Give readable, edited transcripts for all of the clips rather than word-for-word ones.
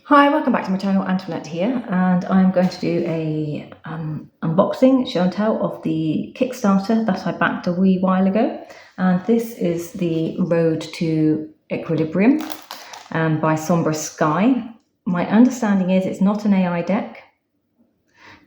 Hi, welcome back to my channel. Antoinette here, and I'm going to do a unboxing, show and tell of the Kickstarter that I backed a wee while ago. And this is the Road to Equilibrium by A.Somborous Sky. My understanding is it's not an AI deck,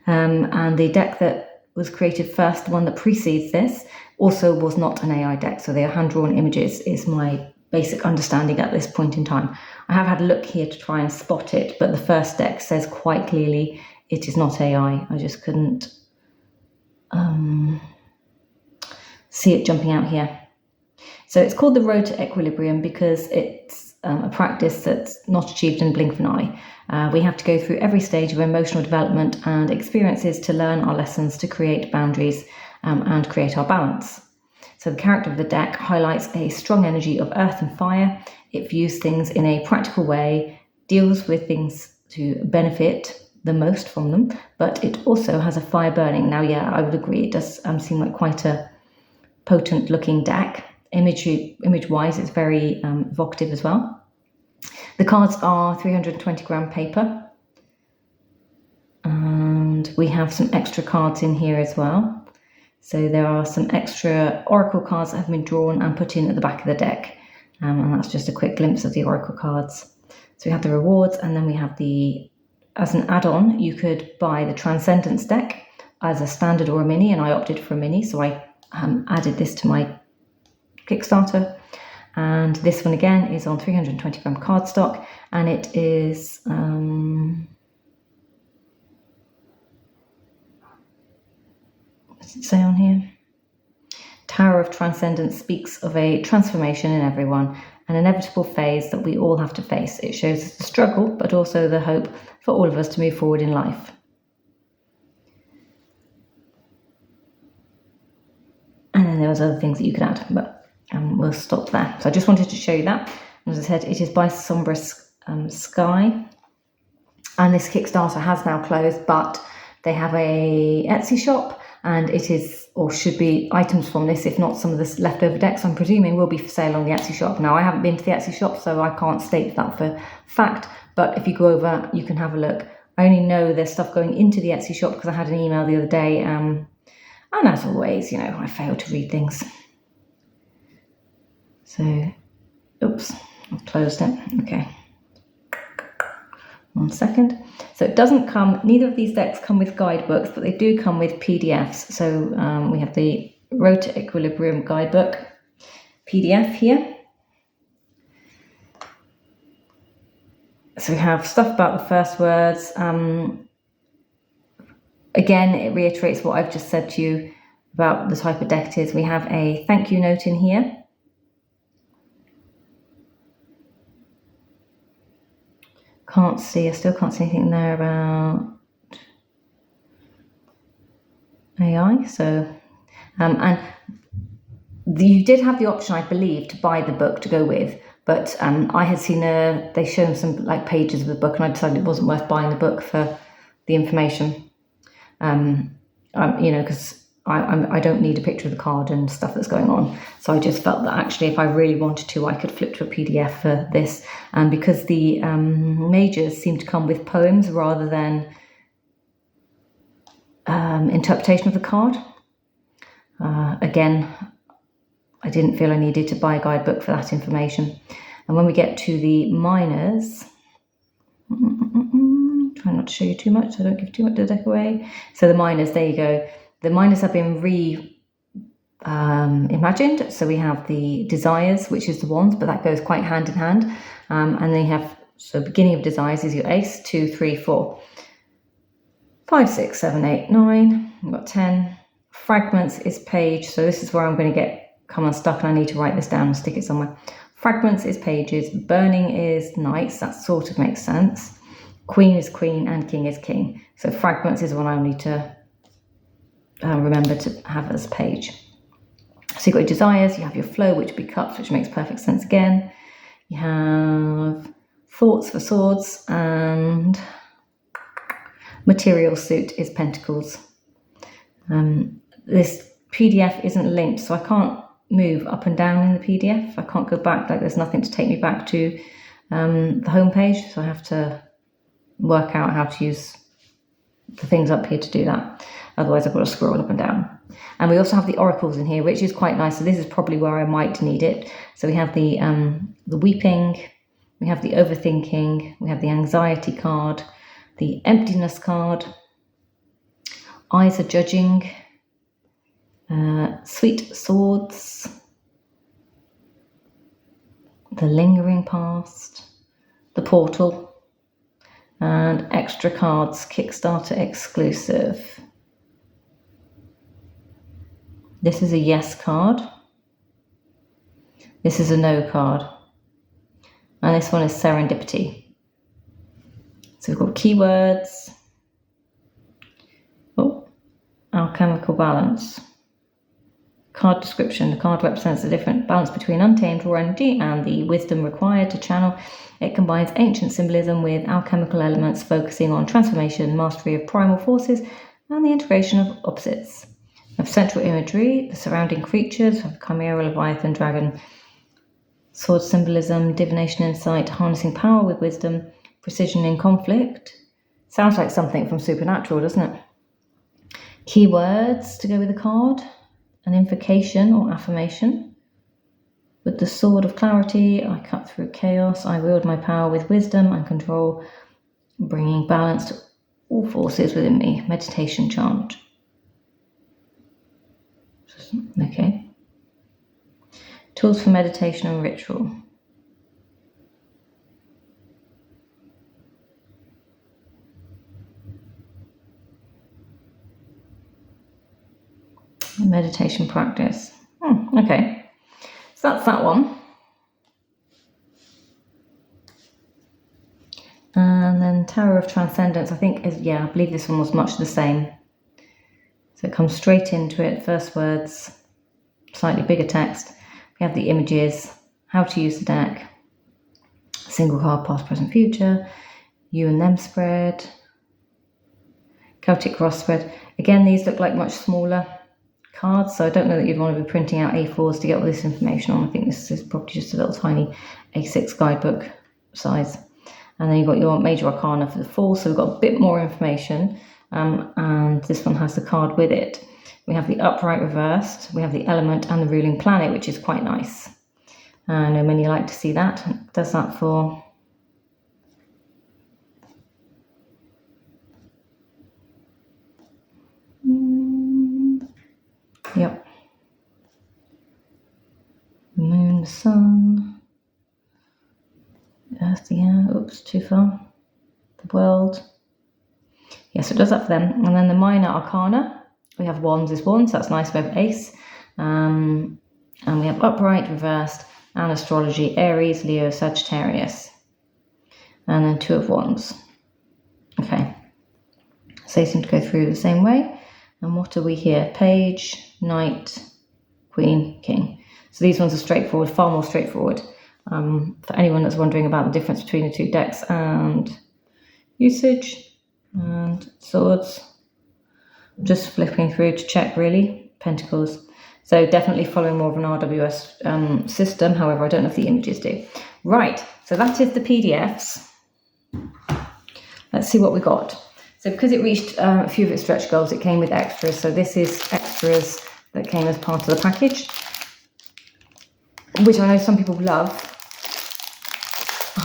and the deck that was created first, the one that precedes this, also was not an AI deck. So they are hand-drawn images, is my basic understanding at this point in time. I have had a look here to try and spot it, but the first deck says quite clearly it is not AI. I just couldn't see it jumping out here. So it's called the Road to Equilibrium because it's a practice that's not achieved in a blink of an eye. We have to go through every stage of emotional development and experiences to learn our lessons, to create boundaries and create our balance. So the character of the deck highlights a strong energy of earth and fire. It views things in a practical way, deals with things to benefit the most from them, but it also has a fire burning. Now, yeah, I would agree, it does seem like quite a potent looking deck. Image-wise, it's very evocative as well. The cards are 320 gram paper, and we have some extra cards in here as well. So there are some extra oracle cards that have been drawn and put in at the back of the deck. And that's just a quick glimpse of the oracle cards. So we have the rewards, and then we have as an add-on, you could buy the Transcendence deck as a standard or a mini, and I opted for a mini, so I added this to my Kickstarter. And this one again is on 320 gram cardstock, and it is what does it say on here? Tarot of Transcendence speaks of a transformation in everyone, an inevitable phase that we all have to face. It shows us the struggle, but also the hope for all of us to move forward in life. And then there was other things that you could add, but we'll stop there. So I just wanted to show you that. As I said, it is by A.Somborous Sky. And this Kickstarter has now closed, but they have a Etsy shop, and it is, or should be, items from this, if not some of the leftover decks, I'm presuming will be for sale on the Etsy shop. Now, I haven't been to the Etsy shop, so I can't state that for fact, but if you go over, you can have a look. I only know there's stuff going into the Etsy shop because I had an email the other day, and as always, you know, I fail to read things. So, oops, I've closed it. Okay. 1 second. So it doesn't come, neither of these decks come with guidebooks, but they do come with PDFs. So we have the Road to Equilibrium guidebook PDF here. So we have stuff about the first words. Again, it reiterates what I've just said to you about the type of deck it is. We have a thank you note in here. I still can't see anything there about AI. So, and you did have the option, I believe, to buy the book to go with, but I had seen they shown some like pages of the book, and I decided it wasn't worth buying the book for the information. You know, because I don't need a picture of the card and stuff that's going on. So I just felt that actually if I really wanted to, I could flip to a PDF for this. And because the majors seem to come with poems rather than interpretation of the card. Again, I didn't feel I needed to buy a guidebook for that information. And when we get to the minors, try not to show you too much so I don't give too much of the deck away. So the minors, there you go. The minors have been imagined. So we have the desires, which is the wands, but that goes quite hand in hand. And then you have, so beginning of desires is your ace, 2, 3, 4, 5, 6, 7, 8, 9. We've got 10. Fragments is page. So this is where I'm going to come unstuck, and I need to write this down and stick it somewhere. Fragments is pages. Burning is knights. That sort of makes sense. Queen is queen and king is king. So fragments is one I need to remember to have as page. So you've got your desires, you have your flow, which would be cups, which makes perfect sense again. You have thoughts for swords, and material suit is pentacles. This PDF isn't linked, so I can't move up and down in the PDF. I can't go back, like there's nothing to take me back to the home page, so I have to work out how to use the things up here to do that. Otherwise I've got to scroll up and down. And we also have the oracles in here, which is quite nice. So this is probably where I might need it. So we have the weeping, we have the overthinking, we have the anxiety card, the emptiness card, eyes are judging, sweet swords, the lingering past, the portal, and extra cards, Kickstarter exclusive. This is a yes card. This is a no card. And this one is serendipity. So we've got keywords. Oh, alchemical balance. Card description. The card represents the different balance between untamed raw energy and the wisdom required to channel. It combines ancient symbolism with alchemical elements, focusing on transformation, mastery of primal forces, and the integration of opposites. Of central imagery, the surrounding creatures of chimera, leviathan, dragon, sword symbolism, divination insight, harnessing power with wisdom, precision in conflict. Sounds like something from Supernatural, doesn't it? Keywords to go with the card, an invocation or affirmation. With the sword of clarity, I cut through chaos, I wield my power with wisdom and control, bringing balance to all forces within me. Meditation chant. Okay. Tools for meditation and ritual. Meditation practice. Okay. So that's that one. And then Tarot of Transcendence, I think is, I believe this one was much the same. So it comes straight into it, first words, slightly bigger text. We have the images, how to use the deck, single card, past, present, future, you and them spread, Celtic cross spread. Again, these look like much smaller cards, so I don't know that you'd want to be printing out A4s to get all this information on. I think this is probably just a little tiny A6 guidebook size. And then you've got your major arcana for the full, so we've got a bit more information, and this one has the card with it. We have the upright reversed, we have the element and the ruling planet, which is quite nice. I know many like to see that. It does that for yep. The moon, the sun, the earth, the air, oops, too far. The world. Yes, it does that for them. And then the minor arcana, we have wands is one, so that's nice. We have ace. And we have upright, reversed, and astrology, Aries, Leo, Sagittarius. And then two of wands. Okay. So they seem to go through the same way. And what are we here? Page, knight, queen, king. So these ones are straightforward, far more straightforward. For anyone that's wondering about the difference between the two decks and usage and swords, just flipping through to check really. Pentacles. So definitely following more of an RWS system. However, I don't know if the images do. Right, so that is the PDFs. Let's see what we got. So because it reached a few of its stretch goals, it came with extras. So this is extras that came as part of the package, which I know some people love.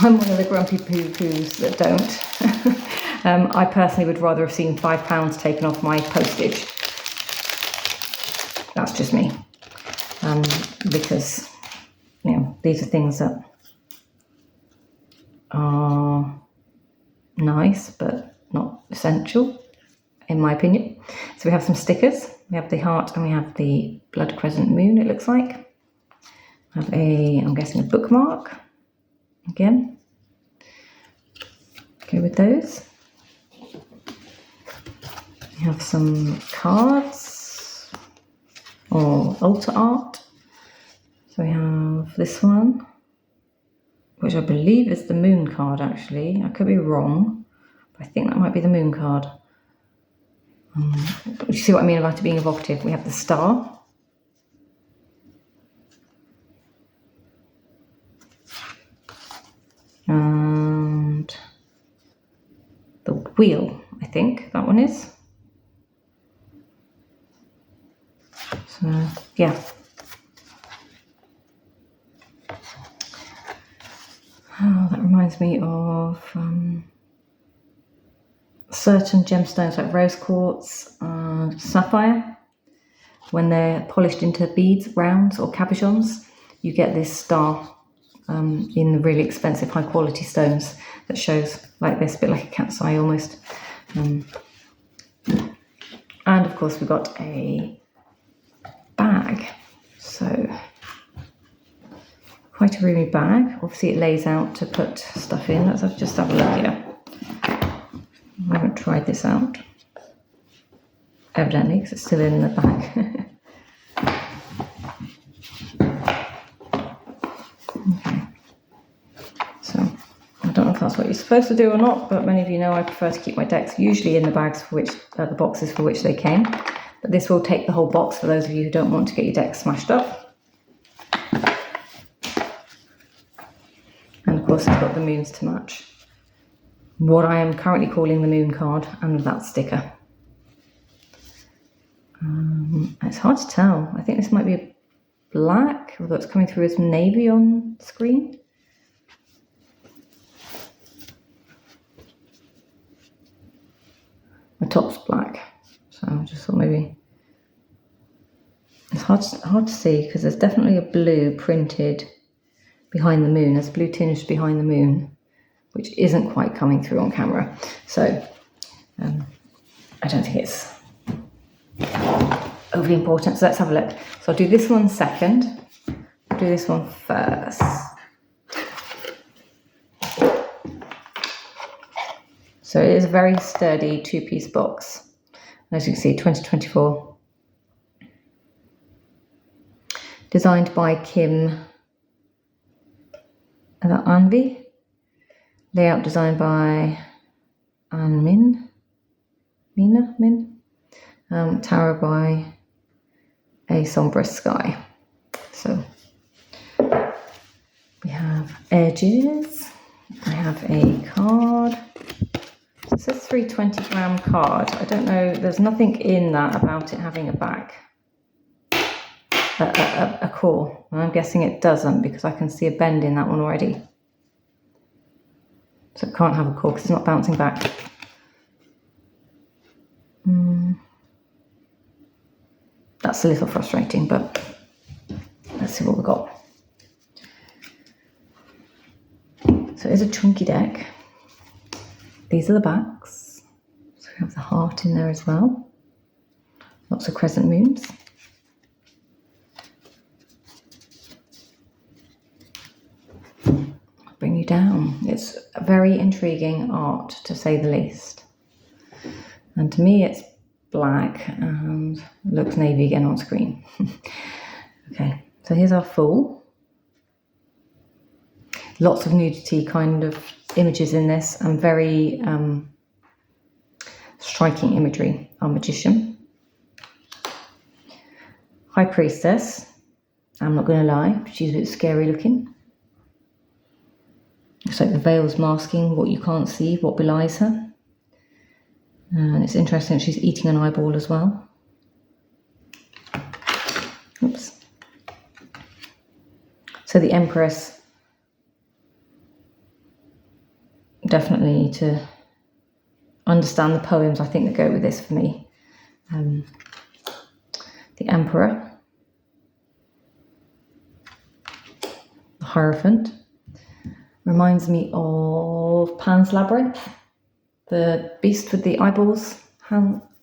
I'm one of the grumpy poo-poos that don't. I personally would rather have seen £5 taken off my postage. That's just me. Because, these are things that are nice, but not essential, in my opinion. So we have some stickers. We have the heart and we have the blood crescent moon, it looks like. I have I'm guessing a bookmark. Again. Go with those. We have some cards or altar art. So we have this one, which I believe is the moon card actually. I could be wrong, but I think that might be the moon card. You see what I mean about it being evocative? We have the star. And wheel, I think that one is. So yeah. Oh, that reminds me of certain gemstones like rose quartz and sapphire. When they're polished into beads, rounds or cabochons, you get this star in the really expensive high quality stones that shows like this, a bit like a cat's eye almost. And of course we've got a bag, so quite a roomy bag. Obviously it lays out to put stuff in. Let's just have a look here. I haven't tried this out, evidently, because it's still in the bag. Okay, so I don't know if that's what you're supposed to do or not, but many of you know I prefer to keep my decks usually in the bags for which the boxes for which they came. But this will take the whole box for those of you who don't want to get your deck smashed up. And of course it's got the moons to match. What I am currently calling the moon card and that sticker. It's hard to tell. I think this might be a black, although it's coming through as navy on screen. The top's black, so I just thought maybe it's hard to see because there's definitely a blue printed behind the moon. There's blue tinge behind the moon, which isn't quite coming through on camera. So I don't think it's overly important. So let's have a look. So I'll do this one second. I'll do this one first. So it is a very sturdy 2-piece box. As you can see, 2024. Designed by Kim, is that Anvi? Layout designed by Min. Tarot by A.Somborous Sky. So we have edges. I have a card. It says 320-gram card. I don't know, there's nothing in that about it having a back, a core. And I'm guessing it doesn't because I can see a bend in that one already. So it can't have a core because it's not bouncing back. That's a little frustrating, but let's see what we've got. So it is a chunky deck. These are the backs. So we have the heart in there as well. Lots of crescent moons. I'll bring you down. It's a very intriguing art, to say the least. And to me, it's black and looks navy again on screen. Okay, so here's our full. Lots of nudity kind of images in this and very striking imagery. Our magician. High priestess. I'm not going to lie, she's a bit scary looking. Looks like the veil's masking what you can't see, what belies her. And it's interesting she's eating an eyeball as well. Oops. So the Empress, definitely need to understand the poems, I think, that go with this for me. The Emperor. The Hierophant. Reminds me of Pan's Labyrinth. The beast with the eyeballs,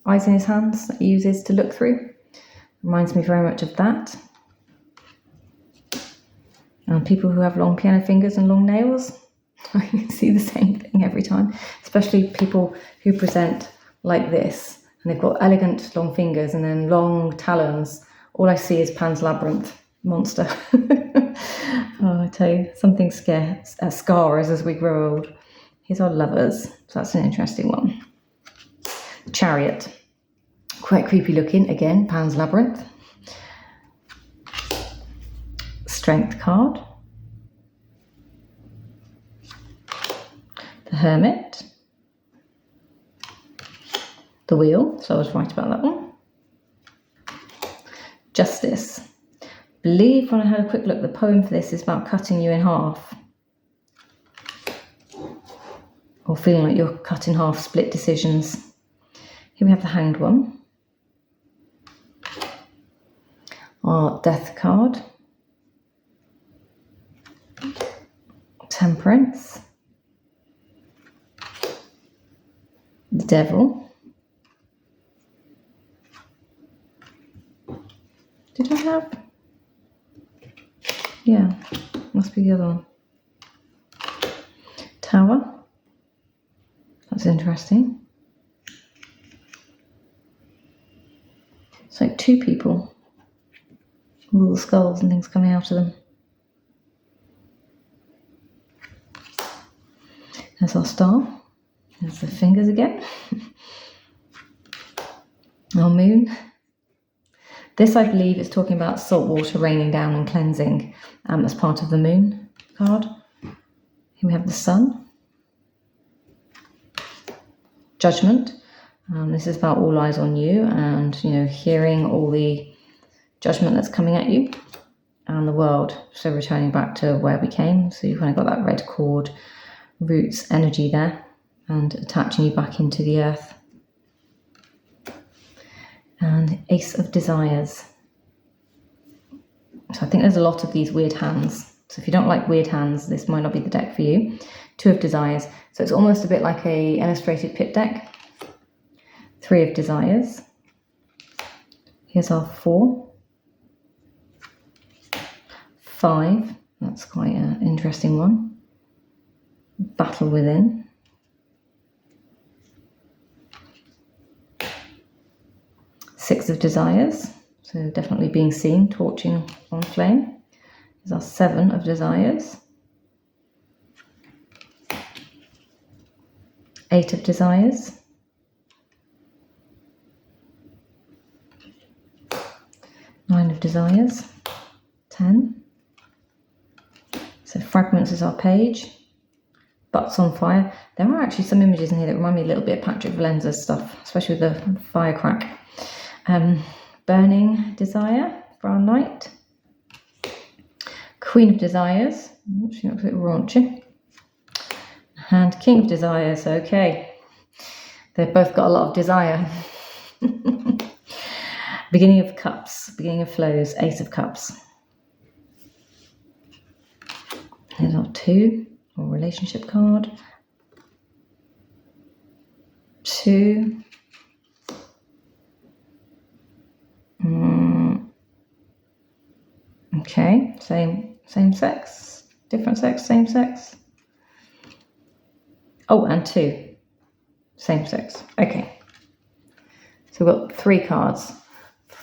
eyes in his hands that he uses to look through. Reminds me very much of that. And people who have long piano fingers and long nails. I can see the same thing every time. Especially people who present like this. And they've got elegant long fingers and then long talons. All I see is Pan's Labyrinth monster. Oh, I tell you, something scars as we grow old. Here's our Lovers, so that's an interesting one. Chariot, quite creepy looking, again, Pan's Labyrinth. Strength card. The Hermit. the wheel, so I was right about that one. Justice. Believe when I had a quick look, the poem for this is about cutting you in half. Or feeling like you're cut in half, split decisions. Here we have the Hanged one. Our Death card. Temperance. The Devil. Did I have? Yeah, must be the other one. Tower. That's interesting. It's like two people with all the skulls and things coming out of them. There's our star. There's the fingers again. Our moon. This, I believe, is talking about salt water raining down and cleansing as part of the moon card. Here we have the sun. Judgment. This is about all eyes on you and, hearing all the judgment that's coming at you and the world. So returning back to where we came. So you've kind of got that red cord, roots energy there and attaching you back into the earth. And Ace of Desires. So I think there's a lot of these weird hands. So if you don't like weird hands, this might not be the deck for you. Two of Desires. So it's almost a bit like a illustrated pit deck. Three of Desires. Here's our 4. 5. That's quite an interesting one. Battle Within. 6 of Desires, so definitely being seen, torching on flame. There's our 7 of Desires. 8 of Desires. 9 of Desires. 10. So Fragments is our page. Butts on Fire. There are actually some images in here that remind me a little bit of Patrick Valenza's stuff, especially with the firecrack. Burning Desire for our knight. Queen of Desires. She looks a bit raunchy. And King of Desires. Okay. They've both got a lot of desire. Beginning of Cups. Beginning of Flows. Ace of Cups. Here's our 2. Our relationship card. 2. Okay, same sex, different sex, same sex. Oh, and 2, same sex. Okay, so we've got 3 cards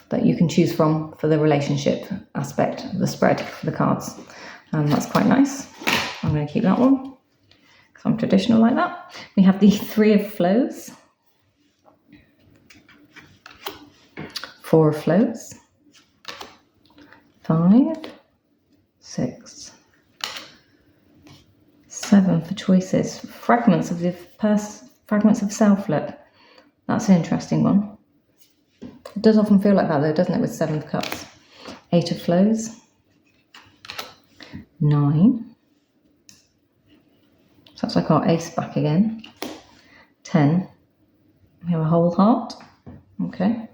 that you can choose from for the relationship aspect of the spread for the cards. That's quite nice. I'm going to keep that one because I'm traditional like that. We have the 3 of Flows. 4 of Flows. 5, 6, 7 for choices. Fragments of the fragments of self. Look, that's an interesting one. It does often feel like that though, doesn't it, with 7 of Cups. 8 of Flows. 9. So that's like our ace back again. 10. We have a whole heart. Okay.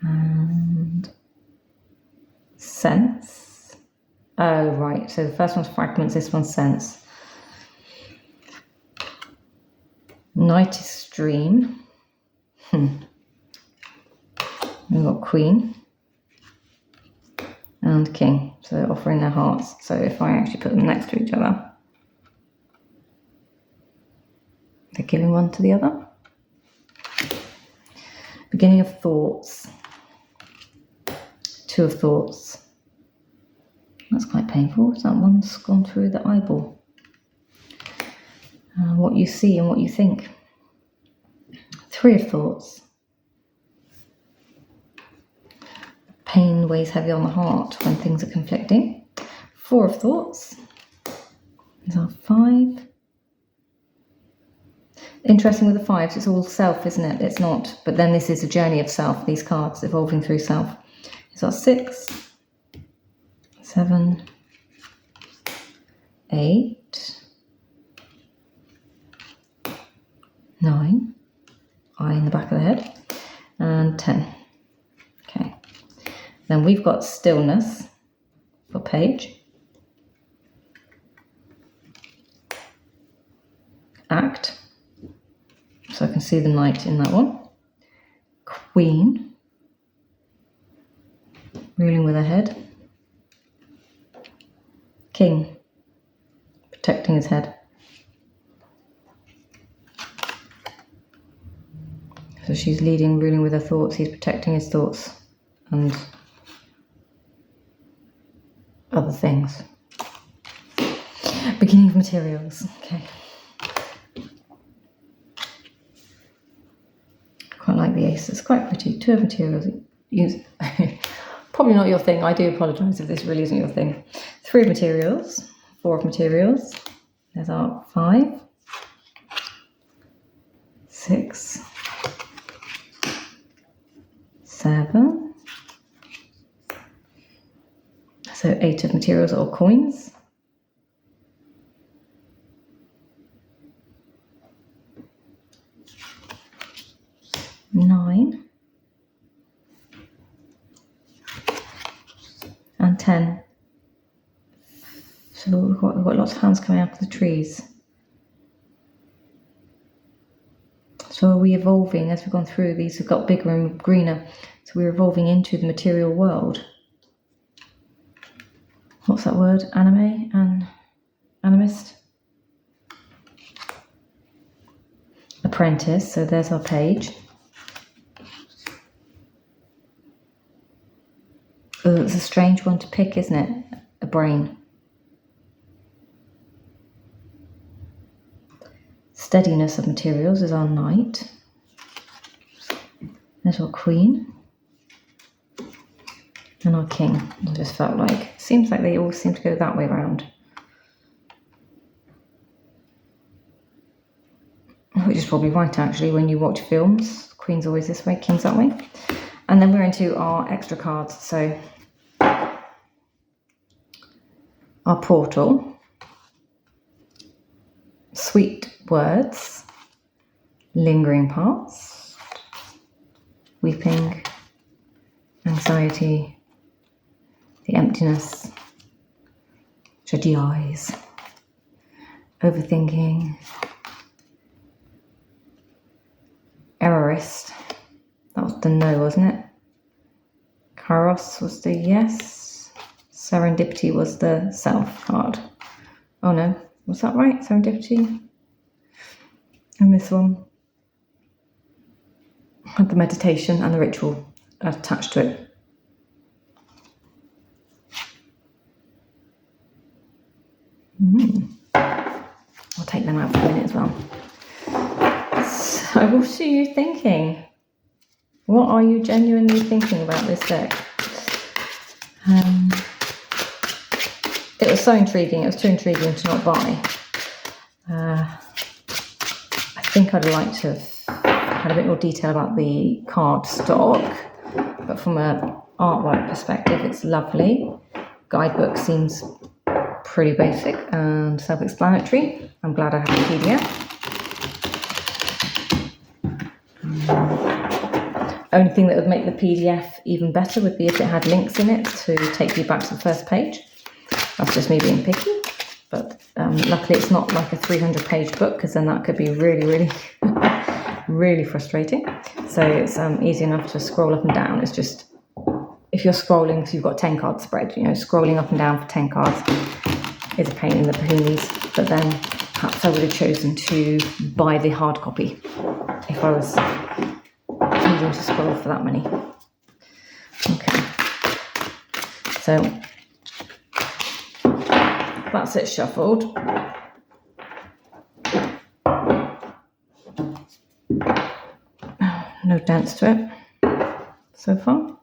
And Sense. Oh, right. So the first one's Fragments, this one's Sense. Night is Stream. We've got Queen. And King. So they're offering their hearts. So if I actually put them next to each other, they're giving one to the other. Beginning of Thoughts. 2 of Thoughts. That's quite painful. That one's gone through the eyeball. What you see and what you think. 3 of Thoughts. Pain weighs heavy on the heart when things are conflicting. 4 of Thoughts. There's our 5. Interesting with the fives, it's all self, isn't it? It's not, but then this is a journey of self, these cards evolving through self. It's our 6, 7, 8, 9, eye in the back of the head, and 10. Okay. Then we've got stillness for page. Act. So I can see the knight in that one. Queen. Ruling with her head. King. Protecting his head. So she's leading, ruling with her thoughts. He's protecting his thoughts and other things. Beginning of materials. Okay. Quite like the ace. It's quite pretty. 2 of materials. Use. Probably not your thing. I do apologise if this really isn't your thing. 3 of materials. 4 of materials. There's our 5. 6. 7. So 8 of materials or coins. 9. And 10. So we've got lots of hands coming out of the trees. So are we evolving as we've gone through? These have got bigger and greener. So we're evolving into the material world. What's that word? Anime and animist? Apprentice. So there's our page. Oh, it's a strange one to pick, isn't it? A brain. Steadiness of materials is our knight. There's our queen. And our king. I just felt like, seems like they all seem to go that way around. Which is probably right, actually, when you watch films. Queen's always this way, king's that way. And then we're into our extra cards. So our portal, sweet words, lingering parts, weeping, anxiety, the emptiness, shutty eyes, overthinking, errorist, that was the no, wasn't it? Kairos was the yes, serendipity was the self card. Oh no, was that right? Serendipity? And this one had the meditation and the ritual attached to it. I'll take them out for a minute as well. So what are you thinking? What are you genuinely thinking about this deck? It was so intriguing. It was too intriguing to not buy. I think I'd like to have had a bit more detail about the card stock, but from an artwork perspective, it's lovely. Guidebook seems pretty basic and self-explanatory. I'm glad I have a PDF. Only thing that would make the PDF even better would be if it had links in it to take you back to the first page. That's just me being picky, but luckily it's not like a 300-page book, because then that could be really really frustrating. So it's easy enough to scroll up and down. It's just, if you're scrolling, so you've got 10 cards spread, you know, scrolling up and down for 10 cards is a pain in the pahoonies. But then perhaps I would have chosen to buy the hard copy if I was needing to scroll for that many. Okay, so that's it shuffled. No dents to it so far.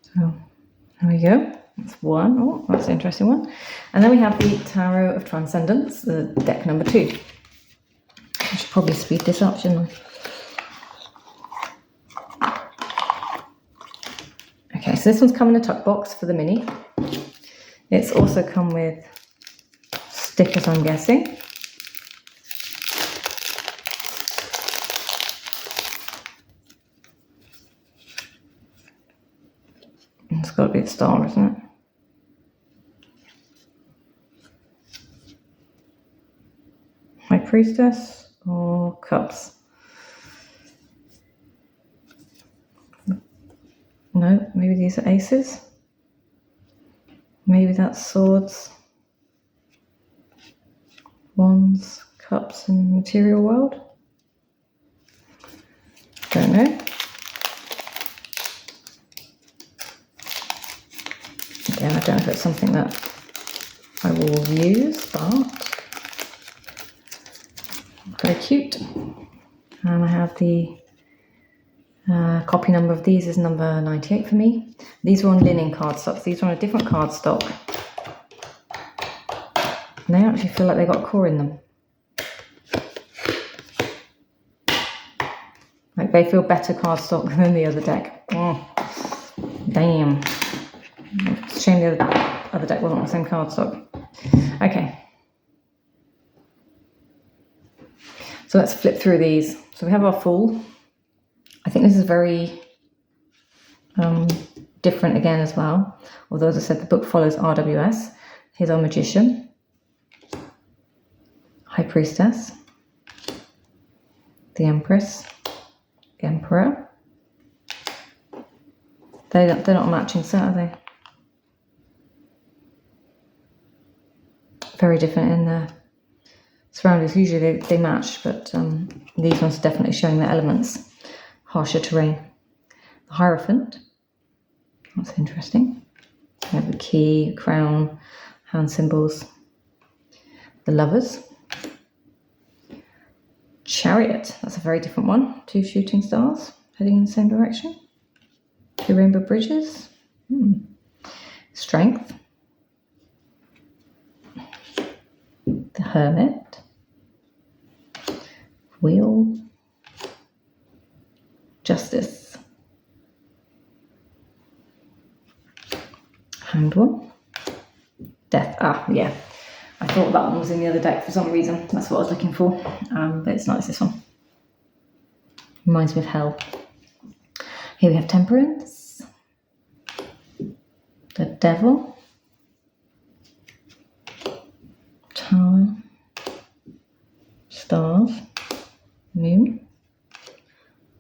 So there we go. That's one. Oh, that's an interesting one. And then we have the Tarot of Transcendence, the deck number 2. I should probably speed this up, shouldn't I? Okay, so this one's come in a tuck box for the mini. It's also come with stickers, I'm guessing. It's got to be a star, isn't it? High Priestess or Cups? No, maybe these are aces. Maybe that's swords, wands, cups, and material world. Don't know. Again, I don't know if it's something that I will use, but very cute. And I have the copy number of these is number 98 for me. These are on linen cardstocks. These are on a different cardstock. And they actually feel like they got a core in them. Like they feel better cardstock than the other deck. Oh, damn. It's a shame the other deck wasn't on the same cardstock. Okay. So let's flip through these. So we have our Fool. I think this is very different again as well. Although, as I said, the book follows RWS. Here's our Magician. High Priestess. The Empress. The Emperor. They're not a matching set, are they? Very different in their surroundings. Usually they match, but these ones are definitely showing their elements. Harsher terrain. The Hierophant. That's interesting. We have the key, crown, hand symbols. The Lovers. Chariot. That's a very different one. 2 shooting stars heading in the same direction. 2 rainbow bridges. Strength. The Hermit. Wheel. Justice. Hanged One. Death. Ah, yeah. I thought that one was in the other deck for some reason. That's what I was looking for. But it's not, it's this one. Reminds me of Hell. Here we have Temperance. The Devil. Tower. Stars. Moon.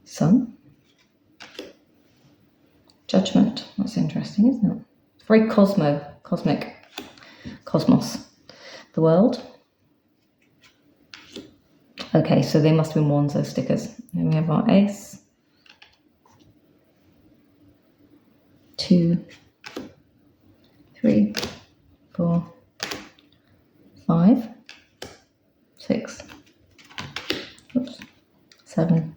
Sun. Judgment. That's interesting, isn't it? It's very cosmic. Cosmos. The World. Okay, so they must have been wands, those stickers. Then we have our Ace. 2, 3, 4, 5, 6, 7,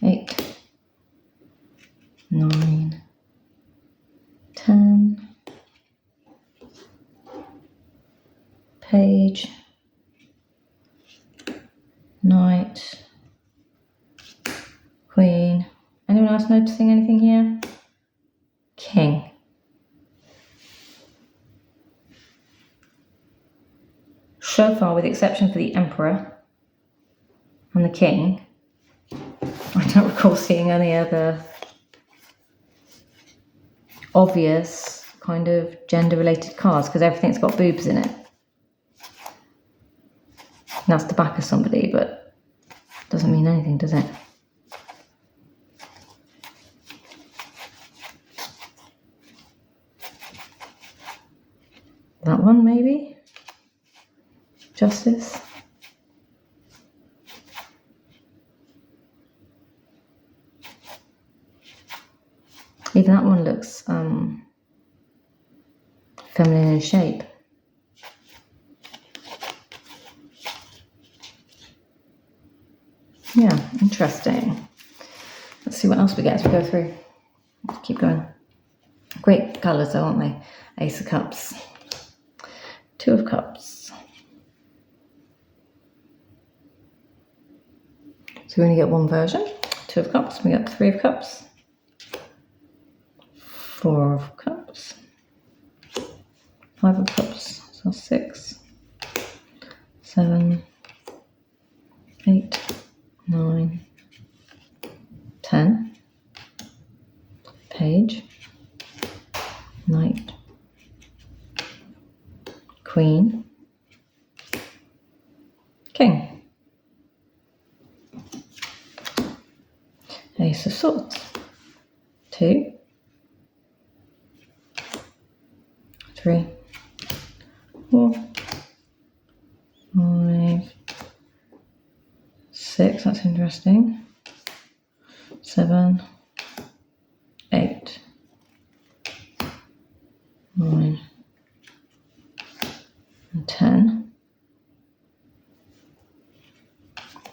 8, 9, 10. Page, Knight, Queen. Anyone else noticing anything here? King. So far, with the exception for the Emperor and the King, I don't recall seeing any other obvious kind of gender-related cards, because everything's got boobs in it. That's the back of somebody, but doesn't mean anything, does it? That one, maybe? Justice? Even that one looks feminine in shape. Yeah, interesting. Let's see what else we get as we go through. Let's keep going. Great colours though, aren't they? Ace of Cups. 2 of Cups. So we only get one version. 2 of Cups, we get 3 of Cups, 4 of Cups, 5 of Cups, so 6, 7, 8, 9, 10, Page, Knight, Queen, King, Ace of Swords, 2, 3, 4, 5, 6, that's interesting, 7, 8, 9, and 10.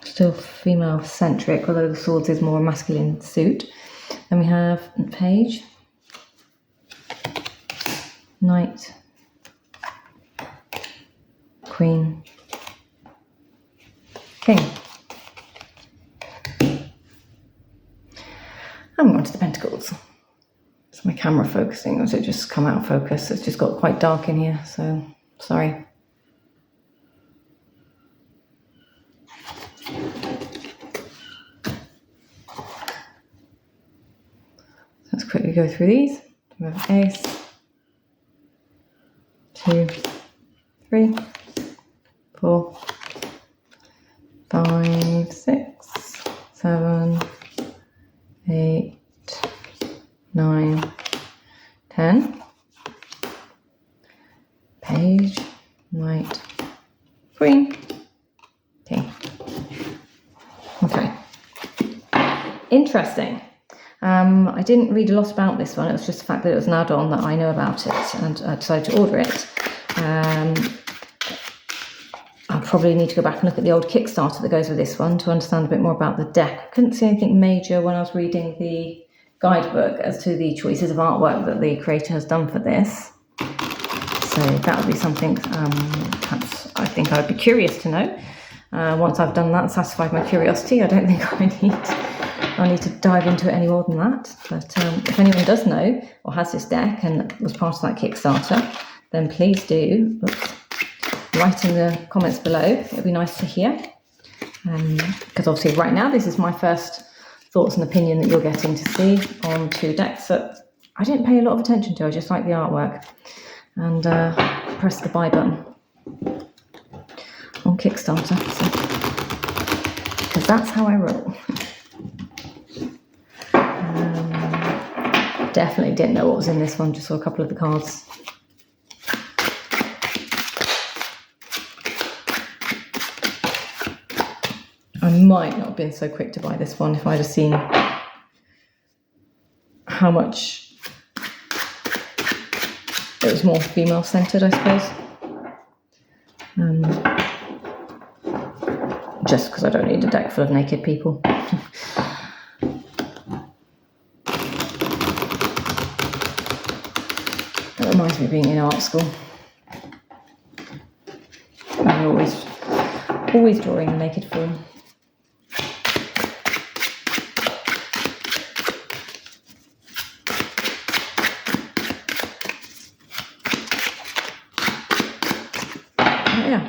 Still female centric, although the Swords is more a masculine suit. Then we have Page, Knight, Queen, King. I'm on to the Pentacles. Is my camera focusing, or has it just come out of focus? It's just got quite dark in here, so sorry. Let's quickly go through these. We have Ace, 2, 3, 4, 5, 6, 7, 8, 9, 10. Page, Knight, Queen, King. Okay. Interesting. I didn't read a lot about this one. It was just the fact that it was an add-on that I know about it, and I decided to order it. I'll probably need to go back and look at the old Kickstarter that goes with this one to understand a bit more about the deck. I couldn't see anything major when I was reading the guidebook as to the choices of artwork that the creator has done for this. So that would be something perhaps I think I'd be curious to know. Once I've done that and satisfied my curiosity, I don't think I need to dive into it any more than that. But if anyone does know or has this deck and was part of that Kickstarter, then please do write in the comments below. It'd be nice to hear. Because obviously right now this is my first thoughts and opinion that you're getting to see on 2 decks that I didn't pay a lot of attention to. I just like the artwork. And press the buy button on Kickstarter. Because that's how I roll. Definitely didn't know what was in this one, just saw a couple of the cards. I might not have been so quick to buy this one if I'd have seen how much it was more female centered, I suppose. Just because I don't need a deck full of naked people. That reminds me of being in art school. I'm always drawing in naked form. Yeah.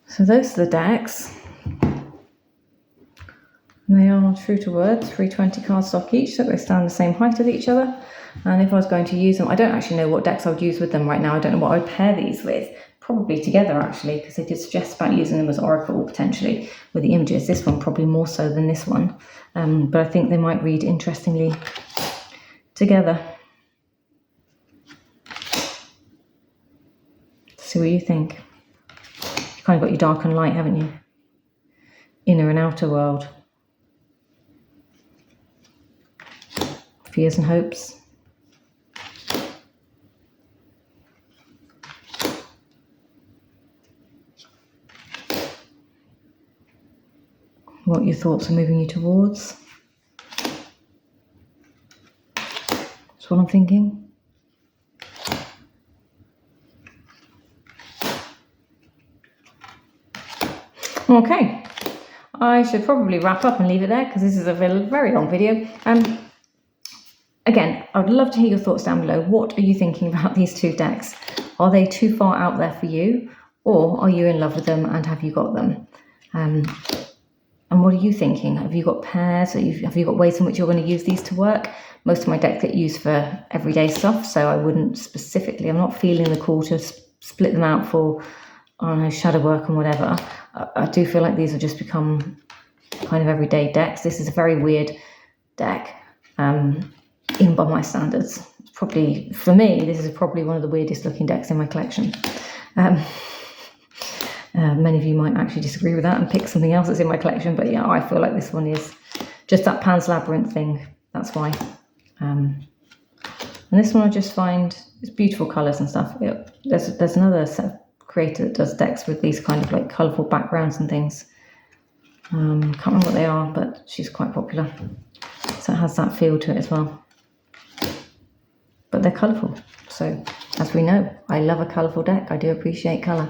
So those are the decks. They are true to word, 320 cardstock each, so they stand the same height as each other. And if I was going to use them, I don't actually know what decks I would use with them right now. I don't know what I would pair these with. Probably together, actually, because they did suggest about using them as oracle, potentially, with the images. This one probably more so than this one. But I think they might read interestingly together. See what you think. You've kind of got your dark and light, haven't you? Inner and outer world. Fears and hopes. What your thoughts are moving you towards. That's what I'm thinking. Okay, I should probably wrap up and leave it there because this is a very long video. Again, I would love to hear your thoughts down below. What are you thinking about these two decks? Are they too far out there for you, or are you in love with them and have you got them? And what are you thinking? Have you got pairs? Have you got ways in which you're going to use these to work? Most of my decks get used for everyday stuff, so I wouldn't specifically, I'm not feeling the call to split them out for, I don't know, shadow work and whatever. I do feel like these have just become kind of everyday decks. This is a very weird deck, even by my standards. It's probably, for me, this is probably one of the weirdest looking decks in my collection. Many of you might actually disagree with that and pick something else that's in my collection, but yeah, I feel like this one is just that Pan's Labyrinth thing. That's why. And this one I just find it's beautiful colours and stuff. There's another set of creator that does decks with these kind of like colourful backgrounds and things. Can't remember what they are, but she's quite popular. So it has that feel to it as well. But they're colourful. So as we know, I love a colourful deck. I do appreciate colour.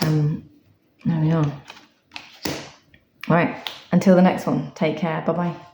There we are. All right, until the next one, take care. Bye-bye.